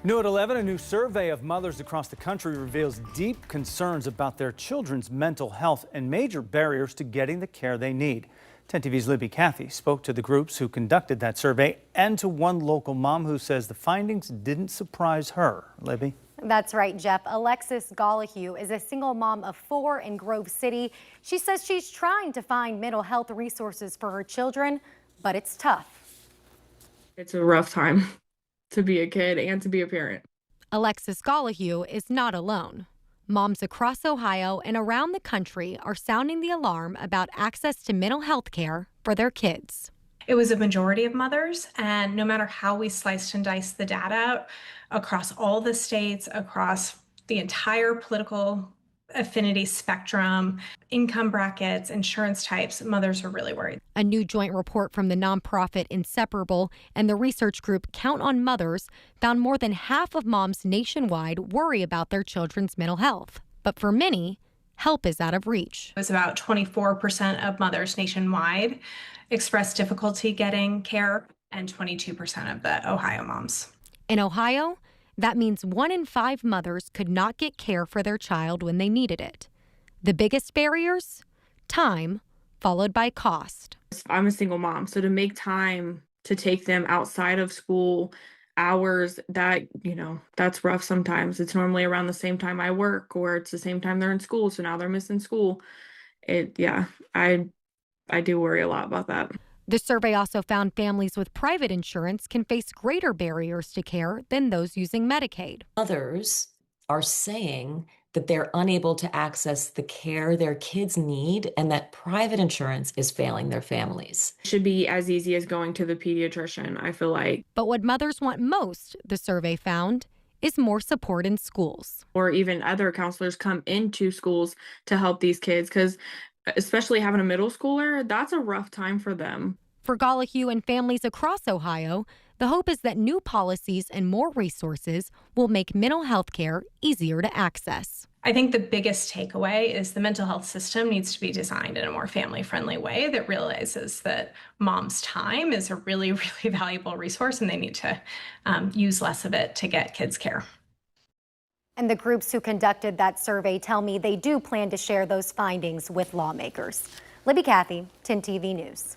New at 11, a new survey of mothers across the country reveals deep concerns about their children's mental health and major barriers to getting the care they need. 10 TV's Libby Cathy spoke to the groups who conducted that survey and to one local mom who says the findings didn't surprise her. Libby? That's right, Jeff. Alexis Gollahue is a single mom of 4 in Grove City. She says she's trying to find mental health resources for her children, but it's tough. It's a rough time to be a kid and to be a parent. Alexis Gollahue is not alone. Moms across Ohio and around the country are sounding the alarm about access to mental health care for their kids. It was a majority of mothers, and no matter how we sliced and diced the data across all the states, across the entire political affinity spectrum, income brackets, insurance types, mothers are really worried. A new joint report from the nonprofit Inseparable and the research group Count on Mothers found more than half of moms nationwide worry about their children's mental health. But for many, help is out of reach. It was about 24% of mothers nationwide expressed difficulty getting care, and 22% of the Ohio moms. In Ohio, that means 1 in 5 mothers could not get care for their child when they needed it. The biggest barriers? Time, followed by cost. I'm a single mom, so to make time to take them outside of school hours, that's rough sometimes. It's normally around the same time I work, or it's the same time they're in school, so now they're missing school. I do worry a lot about that. The survey also found families with private insurance can face greater barriers to care than those using Medicaid. Others are saying that they're unable to access the care their kids need and that private insurance is failing their families. It should be as easy as going to the pediatrician, I feel like. But what mothers want most, the survey found, is more support in schools. Or even other counselors come into schools to help these kids, because especially having a middle schooler, that's a rough time for them. For Gollahue and families across Ohio, the hope is that new policies and more resources will make mental health care easier to access. I think the biggest takeaway is the mental health system needs to be designed in a more family-friendly way that realizes that mom's time is a really, really valuable resource, and they need to use less of it to get kids care. And the groups who conducted that survey tell me they do plan to share those findings with lawmakers. Libby Cathy, 10 TV News.